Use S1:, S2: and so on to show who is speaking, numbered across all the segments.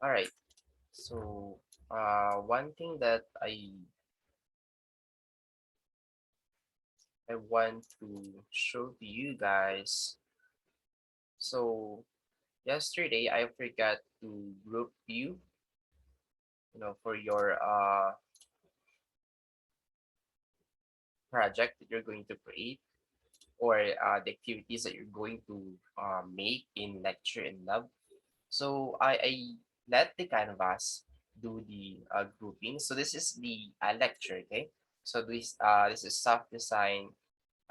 S1: All right. So one thing that I want to show to you guys. So yesterday I forgot to group you, for your project that you're going to create, or the activities that you're going to make in lecture and lab. So I let the canvas do the grouping. So this is the lecture, okay? So this is soft design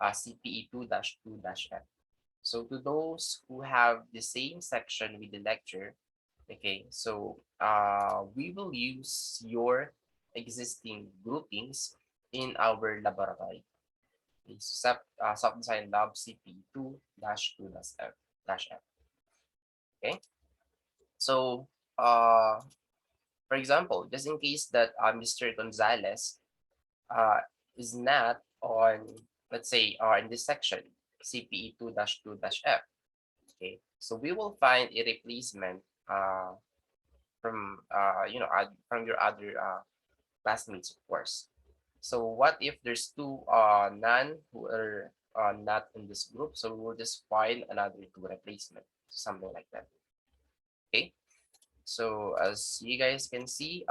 S1: CPE 2-2-F. So to those who have the same section with the lecture, okay, so we will use your existing groupings in our laboratory. Okay, so soft design lab CPE 2-2-F. Okay, so for example, just in case that Mr. Gonzalez uh, is not on, let's say, in this section, CPE 2-2-F. Okay, so we will find a replacement from from your other classmates, of course. So what if there's two none who are not in this group? So we'll just find another two replacement, something like that. Okay. So as you guys can see,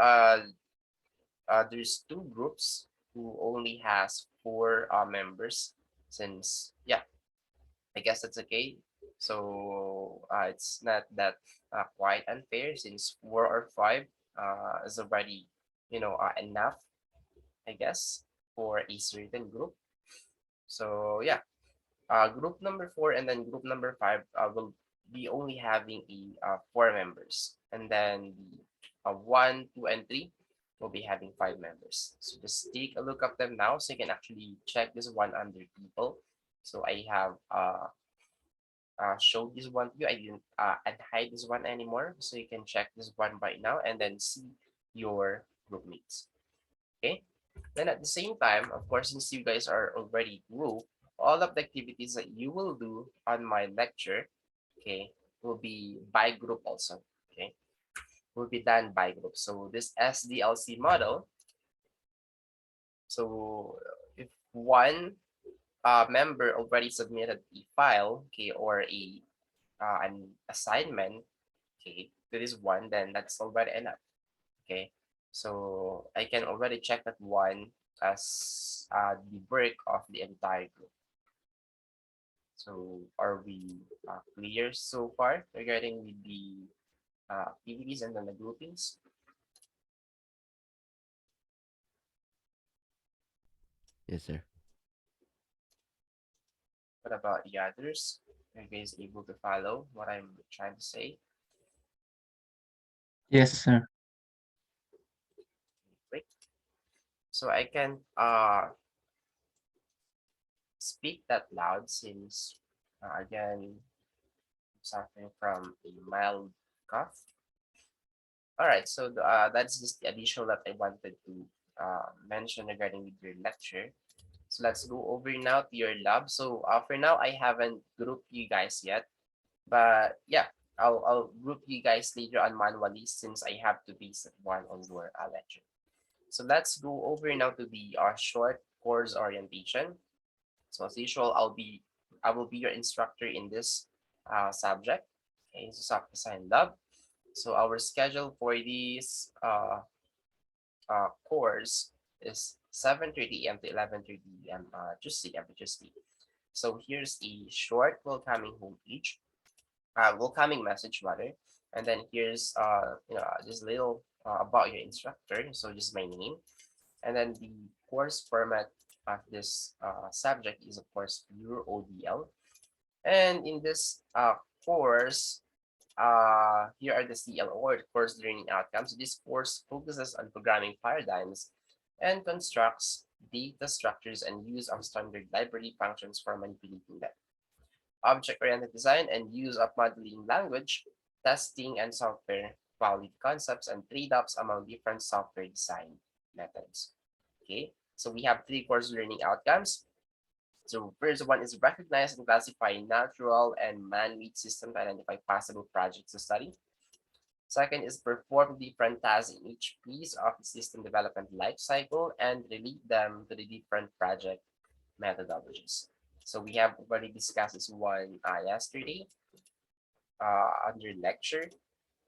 S1: there's two groups who only has four members. Since yeah, I guess that's okay. So it's not that quite unfair, since four or five is already enough, I guess, for a certain group. So yeah, group number four and then group number five will be only having a four members, and then the one, two, and three will be having five members. So just take a look at them now, so you can actually check this one under people. So I have show this one to you. I didn't hide this one anymore, so you can check this one right now and then see your group mates. Okay. Then at the same time, of course, since you guys are already grouped, all of the activities that you will do on my lecture, okay, will be by group also. Okay, will be done by group. So this SDLC model. So if one member already submitted a file, okay, or an assignment, okay, to this one, then that's already enough. Okay, so I can already check that one as the work of the entire group. So are we clear so far regarding with the activities and then the groupings?
S2: Yes, sir.
S1: What about the others? Are you guys able to follow what I'm trying to say?
S3: Yes, sir.
S1: Great. So I can speak that loud, since again, suffering from a mild cough. All right, so that's just the additional that I wanted to mention regarding with your lecture. So let's go over now to your lab. So for now, I haven't grouped you guys yet, but yeah, I'll group you guys later on manually, since I have to base one on your lecture. So let's go over now to the short course orientation. So as usual, I will be your instructor in this subject. Okay, so soft design lab. So our schedule for this course is 7:30 a.m. to 11:30 a.m. Tuesday every Tuesday. So here's a short welcoming homepage, welcoming message rather, and then here's just little about your instructor. So just my name, and then the course format of this subject is of course pure ODL, and in this course here are the CL or course learning outcomes. This course focuses on programming paradigms and constructs data structures and use of standard library functions for manipulating them. Object-oriented design and use of modeling language, testing and software quality concepts, and trade-offs among different software design methods. Okay, so we have three course learning outcomes. So first one is recognize and classify natural and man-made systems to identify possible projects to study. Second is perform different tasks in each piece of the system development lifecycle and relate them to the different project methodologies. So we have already discussed this one yesterday under lecture.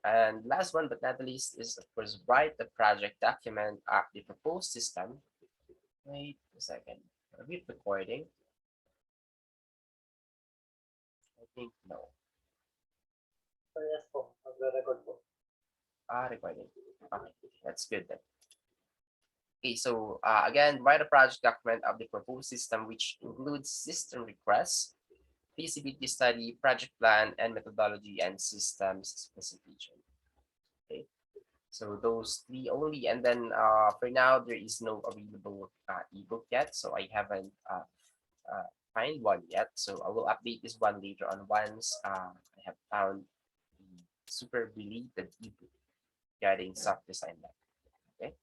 S1: And last one but not the least is of course write the project document of the proposed system. Wait a second. Are we recording? I think no.
S3: Yes po, magre-record po.
S1: Recording. Okay, that's good then. Okay, so again, write a project document of the proposed system, which includes system requests, feasibility study, project plan, and methodology and systems specification. Okay, so those three only. And then for now, there is no available ebook yet, so I haven't find one yet. So I will update this one later on once I have found the super related ebook regarding soft design lab. Okay.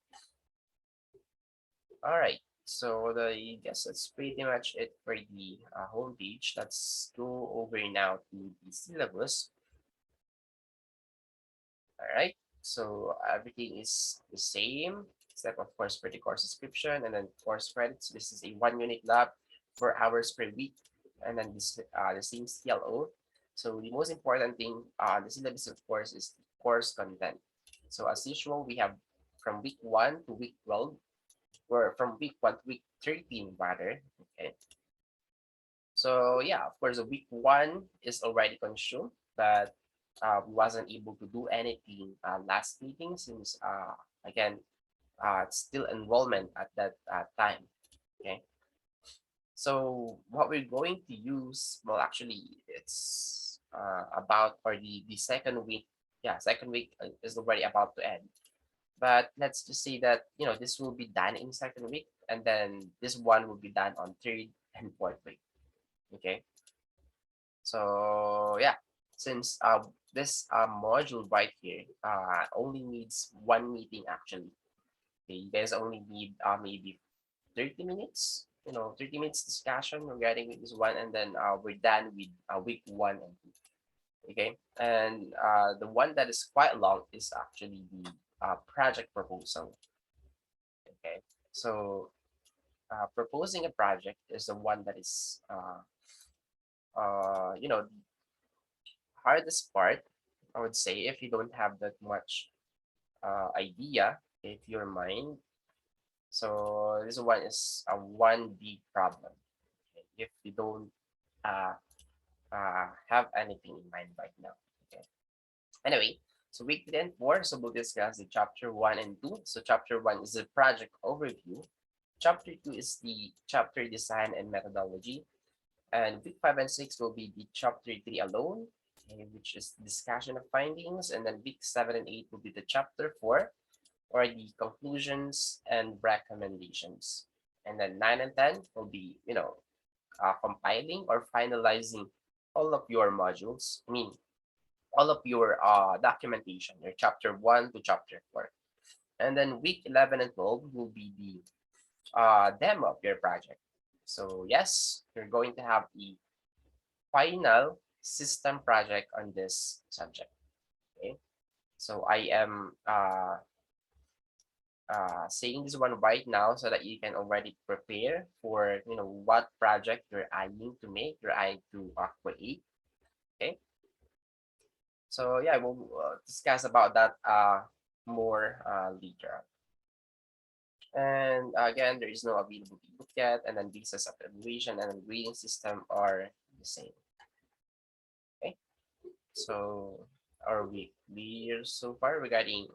S1: All right. So I guess that's pretty much it for the homepage. Let's go over now to the syllabus. All right. So everything is the same, except of course for the course description and then course credits. This is a 1 unit lab, 4 hours per week, and then this the same CLO. So the most important thing the syllabus of course is the course content. So as usual, we have from week 1 to week 12, or from week 1 to week 13 rather. Okay. So yeah, of course, the week 1 is already consumed, but we wasn't able to do anything last meeting since again it's still enrollment at that time. Okay, so what we're going to use, well, actually, it's about for the second week. Yeah, second week is already about to end. But let's just say that this will be done in second week, and then this one will be done on third and fourth week. Okay. So yeah, since this module right here only needs one meeting actually. Okay, you guys only need maybe 30 minutes, 30 minutes discussion regarding with this one, and then we're done with week 1 and 2. Okay, and the one that is quite long is actually the project proposal. Okay, so proposing a project is the one that is hardest part, I would say, if you don't have that much idea, if your mind. So this one is a one big problem. Okay, if you don't uh, have anything in mind right now. Okay. Anyway, so week 3 and 4, so we'll discuss the chapter 1 and 2. So chapter 1 is the project overview. Chapter 2 is the chapter design and methodology. And week 5 and 6 will be the chapter 3 alone, okay, which is discussion of findings. And then week 7 and 8 will be the chapter 4, or the conclusions and recommendations. And then 9 and 10 will be, compiling or finalizing all of your modules. I mean, all of your documentation, your chapter 1 to chapter 4. And then week 11 and 12 will be the demo of your project. So yes, you're going to have the final system project on this subject. Okay, so I am saying this one right now so that you can already prepare for what project you're eyeing to make, you're eyeing to create. Okay, so yeah, we'll discuss about that more later. And again, there is no available ebook yet, and then visas of evaluation and grading system are the same. Okay, so are we clear so far regarding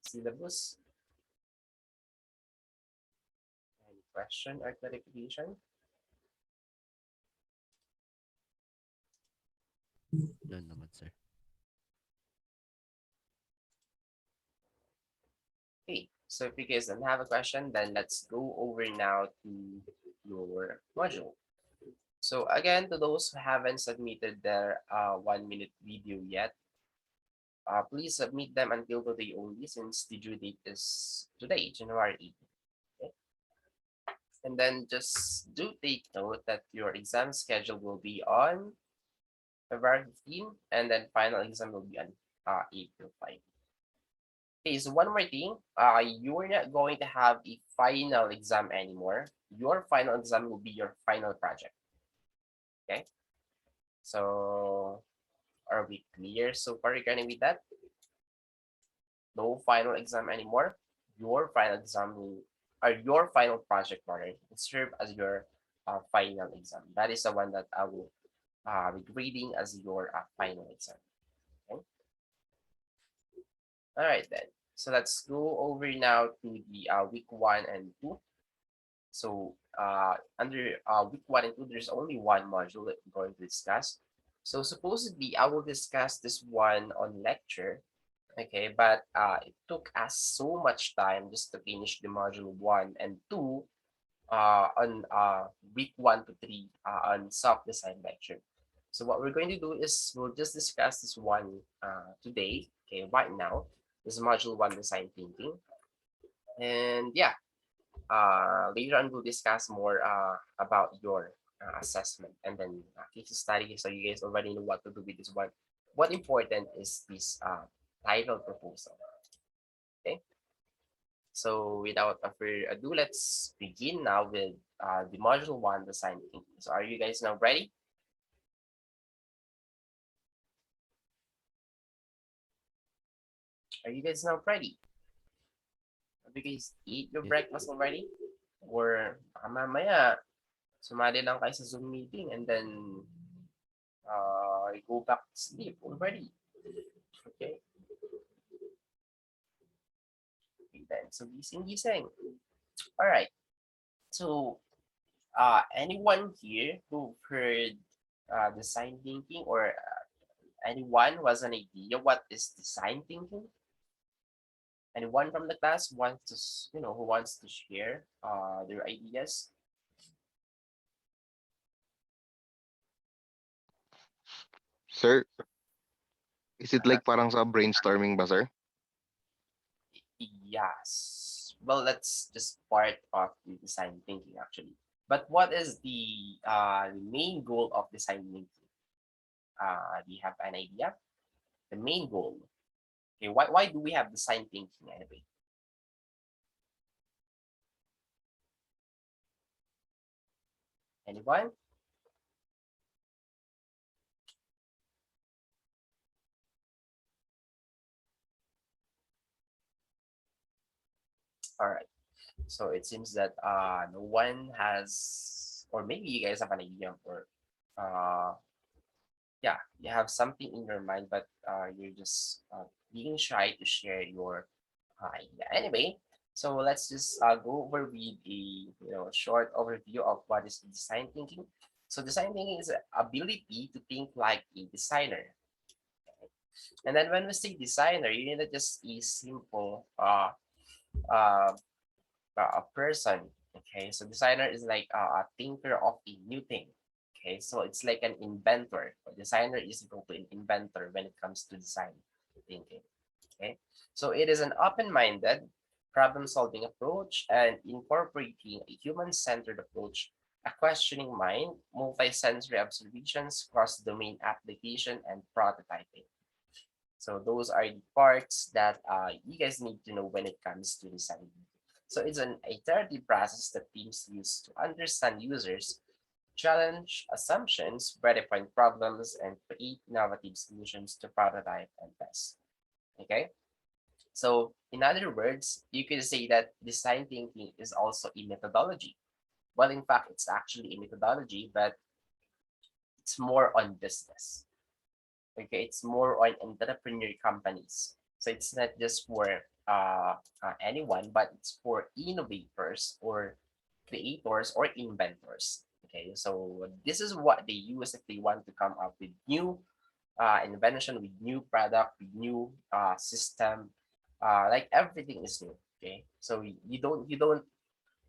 S1: syllabus? Any question or clarification?
S2: None naman, sir.
S1: Okay, so if you guys don't have a question, then let's go over now to your module. So again, to those who haven't submitted their 1 minute video yet, please submit them until today only since the due date is today, January 8th. Okay? And then just do take note that your exam schedule will be on February 15, and then final exam will be on April 5. Okay, so one more thing, you're not going to have a final exam anymore. Your final exam will be your final project. Okay, so are we clear so far regarding with that? No final exam anymore. Your final exam will, or your final project rather, will serve as your final exam. That is the one that I will be grading as your final exam. Okay. All right then. So let's go over now to the week 1 and 2. So under week 1 and 2, there's only one module that we're going to discuss. So supposedly I will discuss this one on lecture. Okay, but it took us so much time just to finish the module 1 and 2 on week 1 to 3 on self-design lecture. So what we're going to do is we'll just discuss this one today. Okay, right now, this is module 1, design thinking, and yeah, later on we'll discuss more about your assessment and then case study. So you guys already know what to do with this one. What important is this title proposal? Okay. So without further ado, let's begin now with the module 1, design thinking. So are you guys now ready? Are you guys now ready? Have you guys eat your
S2: Yeah.
S1: breakfast already? Or mamaya, sumali lang kayo sa Zoom meeting and then go back to sleep already. Okay. Okay then. So gising. All right. So anyone here who heard design thinking or anyone was an idea what is design thinking? Anyone from the class wants to, who wants to share their ideas?
S4: Sir, is it
S1: Uh,
S4: like parang sa brainstorming ba, sir?
S1: yes. Well, that's just part of the design thinking actually. But what is the main goal of design thinking? Do you have an idea? The main goal. Okay, why do we have design thinking anyway? Anyone? All right. So it seems that no one has, or maybe you guys have an idea, or uh, yeah, you have something in your mind, but you're just being shy to share your idea. Anyway, so let's just go over with a short overview of what is design thinking. So design thinking is the ability to think like a designer. And then when we say designer, you need not just a simple uh, a person. Okay, so designer is like a thinker of a new thing. Okay, so it's like an inventor. A designer is equal to an inventor when it comes to design thinking. Okay, so it is an open-minded problem-solving approach and incorporating a human-centered approach, a questioning mind, multi-sensory observations, cross-domain application, and prototyping. So those are the parts that you guys need to know when it comes to design. So it's an iterative process that teams use to understand users, challenge assumptions, redefine problems, and create innovative solutions to prototype and test. Okay. So in other words, you could say that design thinking is also a methodology. Well, in fact, it's actually a methodology, but it's more on business. Okay, it's more on entrepreneur companies. So it's not just for anyone, but it's for innovators or creators or inventors. Okay, so this is what they use if they want to come up with new invention, with new product, with new system. Like everything is new. Okay, so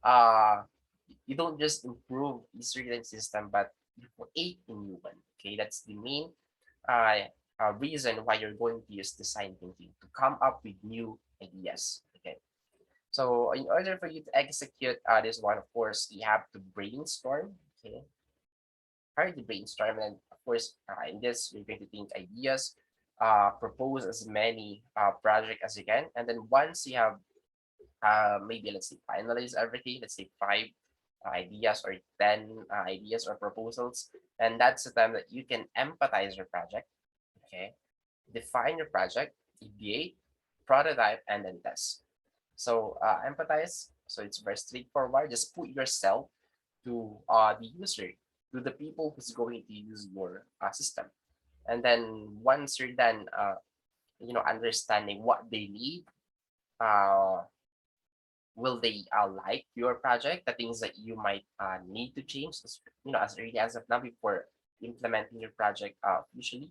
S1: uh you don't just improve a certain system, but you create a new one. Okay, that's the main uh, reason why you're going to use design thinking to come up with new ideas. Okay, so in order for you to execute this one, of course, you have to brainstorm. Okay, hard to brainstorm, and of course, in this we're going to think ideas. propose as many project as you can, and then once you have maybe let's say finalize everything, let's say 5 ideas or 10 ideas or proposals, and that's the time that you can empathize your project. Okay, define your project, ideate, prototype, and then test. So empathize. So it's very straightforward. Just put yourself to the user, to the people who's going to use your system, and then once you're done, understanding what they need, uh, will they like your project, the things that you might need to change, as early as of now before implementing your project officially.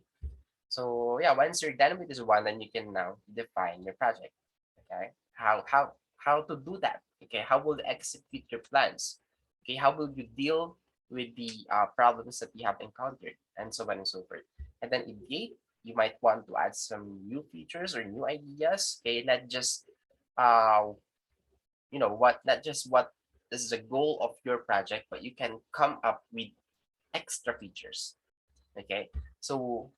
S1: So yeah, once you're done with this one, then you can now define your project. Okay, how to do that? Okay, how will you execute your plans? Okay, how will you deal with the problems that you have encountered, and so on and so forth. And then in gate, you might want to add some new features or new ideas. Okay, not just uh not just what is the goal of your project, but you can come up with extra features. Okay, so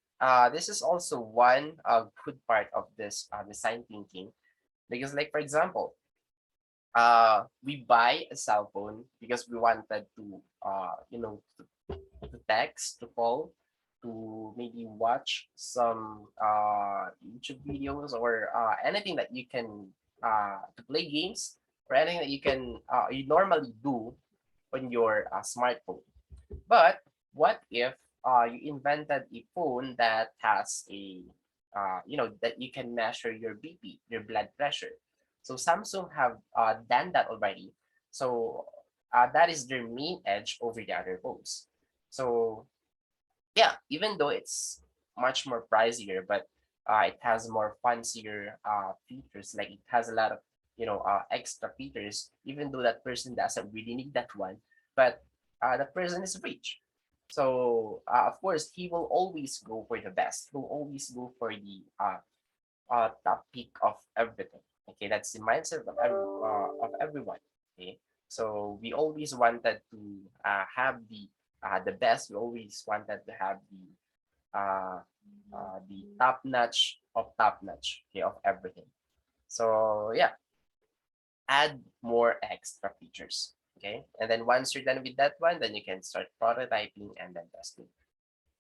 S1: this is also one good part of this design thinking, because like for example, we buy a cell phone because we wanted to to text, to call, to maybe watch some YouTube videos, or anything that you can to play games, or anything that you normally do on your smartphone. But what if you invented a phone that has that you can measure your BP, your blood pressure? So Samsung have done that already. So that is their main edge over the other phones. So yeah, even though it's much more pricier, but it has more fancier features. Like it has a lot of extra features. Even though that person doesn't really need that one, but the person is rich, so of course he will always go for the best. He'll always go for the top peak of everything. Okay, that's the mindset of everyone. Okay, so we always wanted to have the best. We always wanted to have the top notch of top notch. Okay, of everything. So yeah, add more extra features. Okay, and then once you're done with that one, then you can start prototyping and then testing.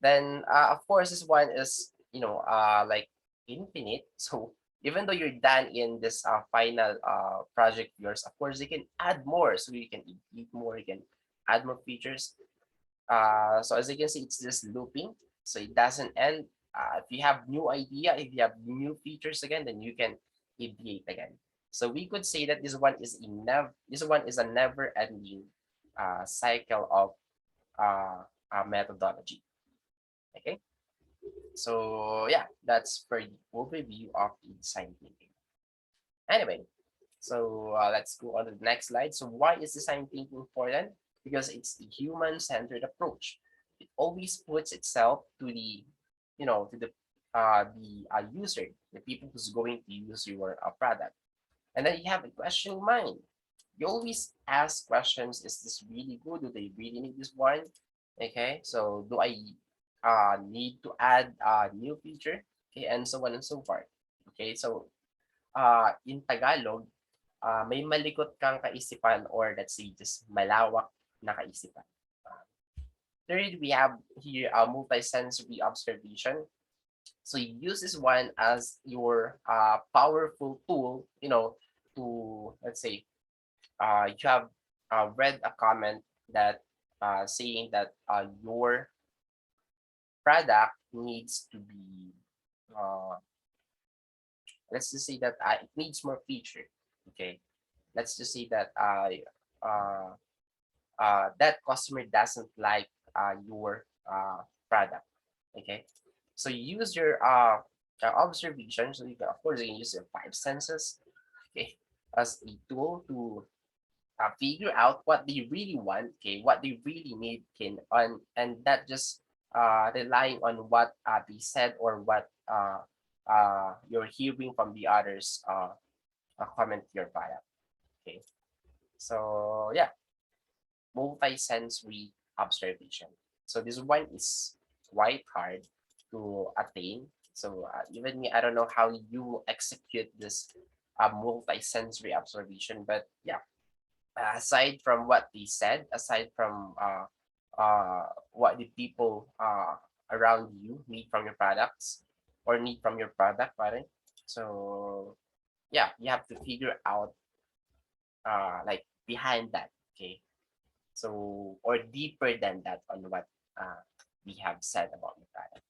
S1: Then of course this one is like infinite. So even though you're done in this final project of yours, of course you can add more. So you can eat more, you can add more features. So as you can see, it's just looping, so it doesn't end. If you have new idea, if you have new features again, then you can ideate again. So we could say that this one is a never ending cycle of methodology. Okay, so yeah, that's for the overview of the design thinking. Anyway, so let's go on to the next slide. So why is design thinking important? Because it's the human-centered approach. It always puts itself to the user, the people who's going to use your product, and then you have a question in mind. You always ask questions: is this really good? Do they really need this one? Okay, so do I need to add a new feature? Okay, and so on and so forth. Okay, so in Tagalog, may malikot kang kaisipan, or let's say just malawak na kaisipan. Third, we have here a multisensory observation. So you use this one as your powerful tool, to, let's say, you have read a comment that saying that your product needs to be, uh, let's just say that it needs more feature. Okay, let's just say that uh, that customer doesn't like your product. Okay, so you use your observation. So you can, of course, you can use your five senses, okay, as a tool to figure out what they really want, okay, what they really need, can on, and not just relying on what they said, or what you're hearing from the others comment to your product. Okay, so yeah, multi-sensory observation. So this one is quite hard to attain. So even me, I don't know how you execute this multi-sensory observation, but yeah, aside from what they said, aside from what the people around you need from your products or need from your product, right? So yeah, you have to figure out like behind that, okay? So or deeper than that on what we have said about the product.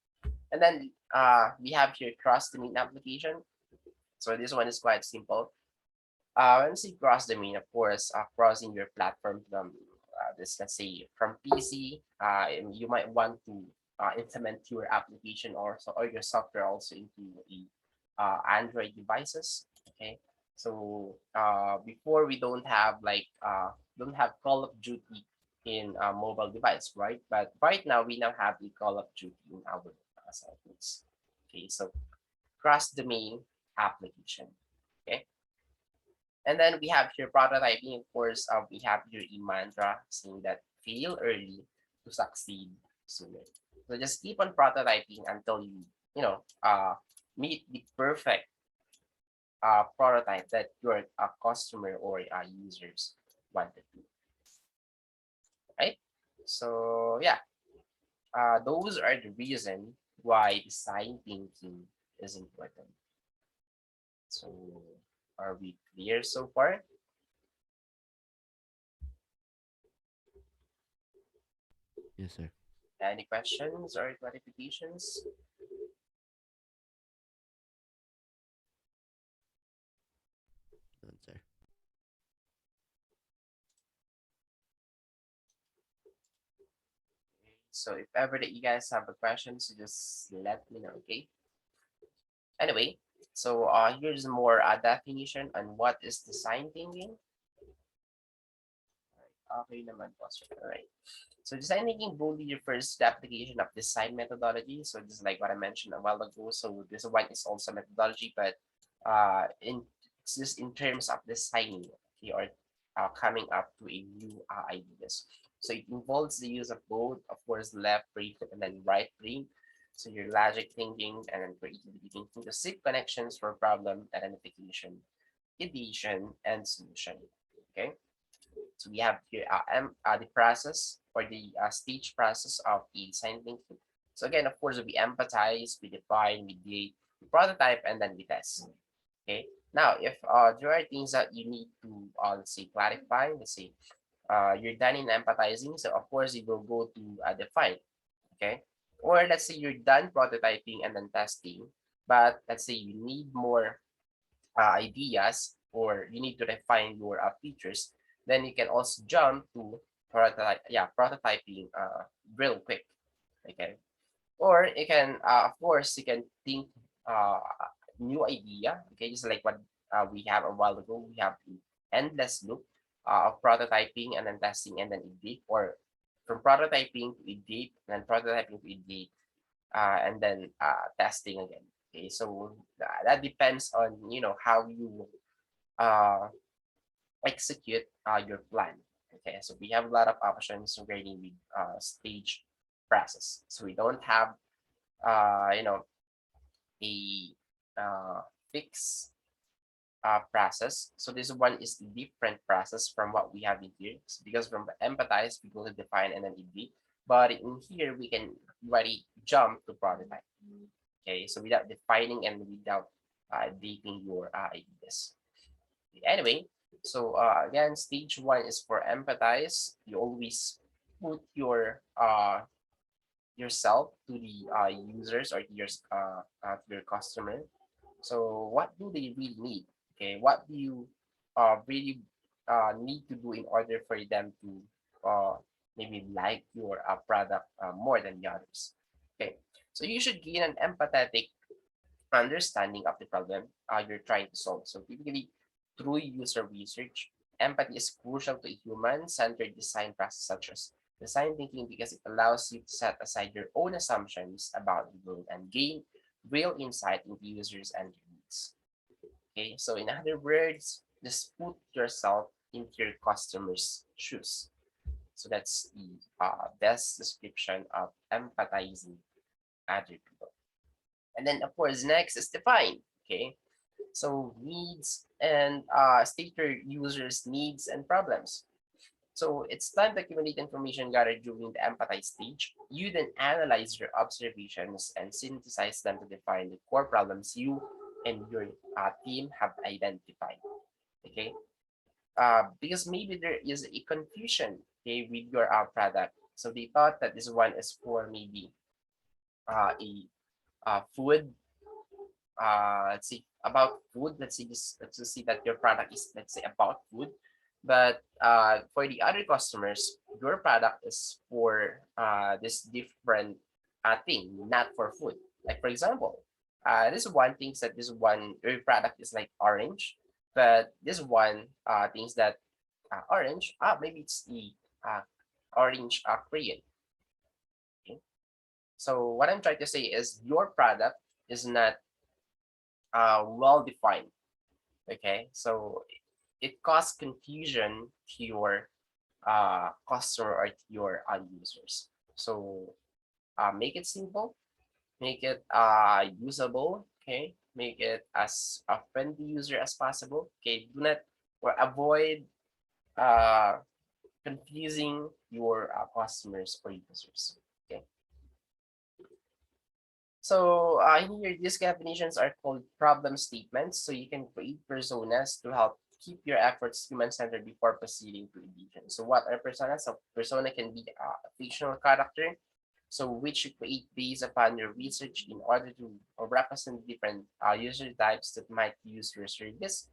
S1: And then we have here cross domain application. So this one is quite simple. When you see cross domain, of course, crossing your platform from this, let's say from PC, and you might want to implement your application or your software also into the Android devices. Okay, so before we don't have Call of Duty in a mobile device, right? But right now we now have the Call of Duty in our cell phones. Okay, so cross domain application. Okay. And then we have here prototyping. Of course, we have here a mantra saying that fail early to succeed sooner. So just keep on prototyping until you know meet the perfect prototype that your customer or users wanted to. Right. So yeah, those are the reason why design thinking is important. So are we clear so far?
S2: Yes, sir.
S1: Any questions or clarifications?
S2: None, sir.
S1: So if ever that you guys have a question, so just let me know, okay? Anyway, so here's more definition on what is design thinking. Okay naman po, sir. Alright. So design thinking broadly refers to the application of design methodology. So this is like what I mentioned a while ago. So this one is also methodology, but in it's just in terms of designing, okay, or coming up to a new ideas. So it involves the use of both, of course, left brain and then right brain. So your logic thinking and then creativity thinking to seek connections for problem identification, ideation, and solution. Okay. So we have here the process or the stage process of a design thinking. So again, of course, we empathize, we define, we create, we prototype, and then we test. Okay. Now, if there are things that you need to, let's say, clarify, let's say you're done in empathizing, so of course you will go to define. Okay. Or let's say you're done prototyping and then testing, but let's say you need more ideas or you need to refine your features, then you can also jump to prototyping real quick. Okay, or you can of course you can think uh, new idea. Okay, just like what we have a while ago, we have the endless loop of prototyping and then testing and then iterate, or from prototyping to iterate and then prototyping to iterate and then testing again. Okay, so that depends on how you uh, execute your plan. Okay, so we have a lot of options regarding with stage process. So we don't have you know a fixed process. So this one is the different process from what we have in here. So because from empathize, we go to define and then iterate. But in here, we can already jump to prototype. Okay, so without defining and without dating your ideas. Anyway, so again, stage one is for empathize. You always put yourself to the users or to your customer. So what do they really need? Okay, what do you really need to do in order for them to maybe like your product more than the others? Okay, so you should gain an empathetic understanding of the problem you're trying to solve. So typically, through user research, empathy is crucial to a human-centered design process such as design thinking because it allows you to set aside your own assumptions about the world and gain real insight into users and their needs. Okay, so in other words, just put yourself into your customer's shoes. So that's the best description of empathizing other people. And then of course, next is define. Okay. So needs and state your users' needs and problems. So it's time to accumulate information gathered during the empathize stage. You then analyze your observations and synthesize them to define the core problems you and your team have identified. Okay, because maybe there is a confusion, okay, with your product. So they thought that this one is for maybe a food. Let's see about food. Let's just see that your product is, let's say, about food, but for the other customers, your product is for this different thing, not for food. Like for example, this one thinks that this one your product is like orange, but this one thinks that orange, maybe it's the uh, orange crayon. Okay? So what I'm trying to say is your product is not well defined. Okay, so it causes confusion to your customer or to your users. So make it simple, make it usable. Okay, make it as a friendly user as possible. Okay, do not or avoid uh, confusing your customers or users. Okay. So here, these definitions are called problem statements. So you can create personas to help keep your efforts human-centered before proceeding to edition. So what are personas? So persona can be a fictional character, so which you create based upon your research in order to represent different user types that might use your service,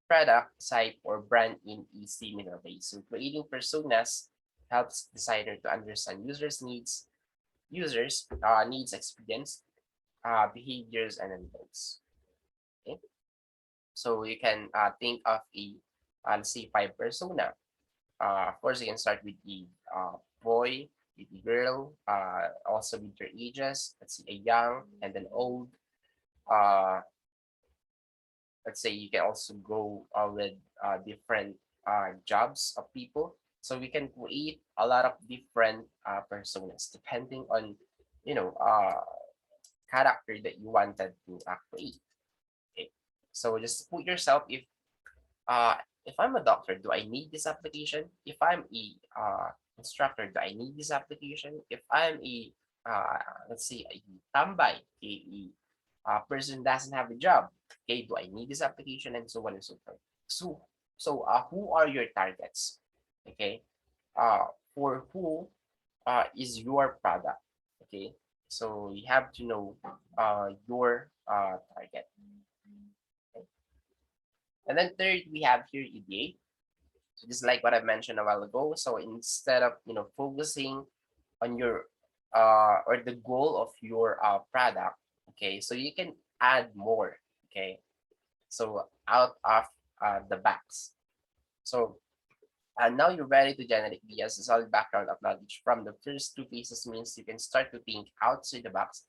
S1: product, site, or brand in a similar way. So creating personas helps designer to understand users needs, experience, behaviors, and events. Okay, so you can think of a let's say 5 persona. Of course, you can start with the boy, with the girl, also with their ages. Let's see, a young and then old. Uh, let's say you can also go with different jobs of people. So we can create a lot of different personas depending on character that you wanted to create. Okay. So just put yourself uh if I'm a doctor, do I need this application? If I'm a instructor, do I need this application? If I'm a let's say a tambay, a person doesn't have a job, okay, do I need this application? And so on and so forth. So who are your targets? Okay, for who is your product? Okay, so you have to know your target. Okay. And then third, we have here EDA. So just like what I mentioned a while ago. So instead of focusing on your or the goal of your product, okay, so you can add more. Okay, so out of the box. So now you're ready to generate ideas. A solid background of knowledge from the first two pieces means you can start to think outside the box,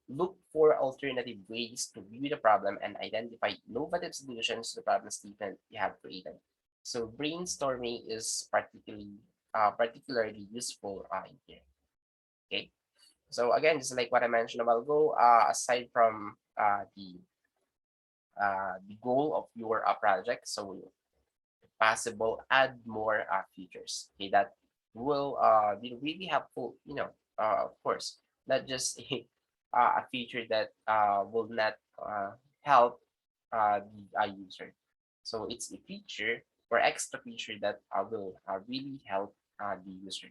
S1: look for alternative ways to view the problem, and identify innovative solutions to the problem statement you have created. So brainstorming is particularly useful in here. Okay. So again, just like what I mentioned a while ago, aside from the goal of your project, so possible add more features, okay, that will be really helpful, of course, not just a feature that will not help the user. So it's a feature or extra feature that will really help the user.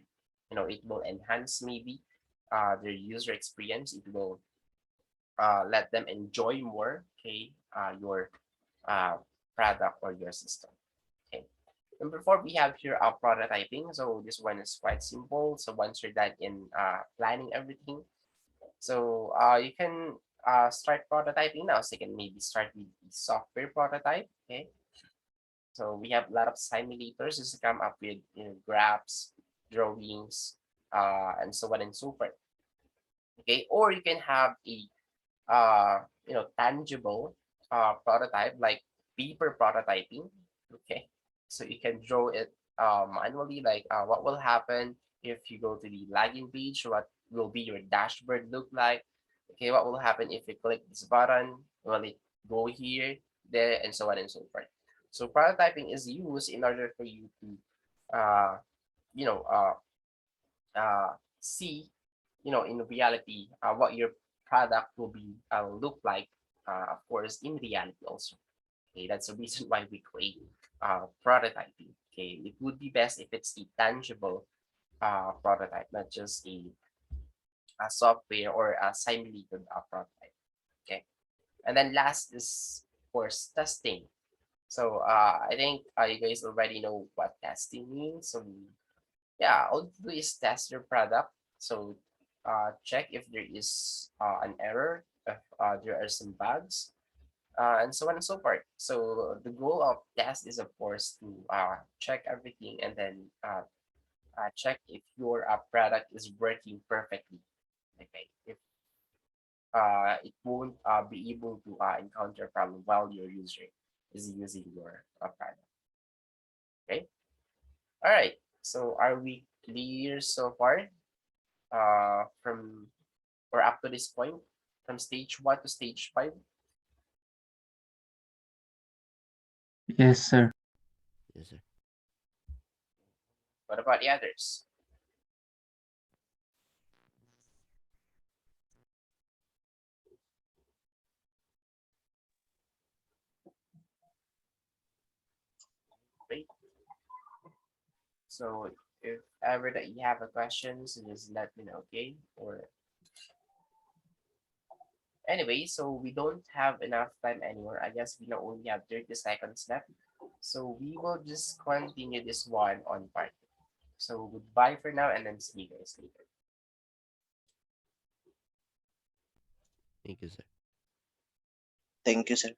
S1: It will enhance maybe their user experience. It will let them enjoy more, okay, your uh, product or your system. Okay. Number four, we have here prototyping. So this one is quite simple. So once you're done in planning everything, so you can start prototyping now. So you can maybe start with the software prototype. Okay. So we have a lot of simulators to come up with graphs, drawings, and so on and so forth. Okay. Or you can have a tangible prototype like paper prototyping. Okay, so you can draw it manually, like what will happen if you go to the login page, what will be your dashboard look like, Okay, what will happen if you click this button? Will it go here, there, and so on and so forth? So prototyping is used in order for you to, uh, you know, uh, see, in reality, what your product will be look like. Of course, in reality also. Okay, that's the reason why we create prototyping. Okay, it would be best if it's a tangible prototype, not just a software or a simulated prototype. Okay, and then last is of course testing. So I think you guys already know what testing means. So yeah, all you do is test your product. So check if there is an error, if there are some bugs, and so on and so forth. So the goal of test is of course to check everything and then check if your product is working perfectly. Okay, if it won't be able to encounter problem while your user is using your product. Okay, all right. So are we clear so far? From or up to this point, from stage 1 to stage 5?
S5: Yes, sir.
S2: Yes, sir.
S1: What about the others? Great. So if ever that you have a question, so just let me know, okay? Or anyway, so we don't have enough time anymore. I guess we now only have 30 seconds left. So we will just continue this one on part two. So goodbye for now and then see you guys later.
S2: Thank you, sir.
S6: Thank you, sir.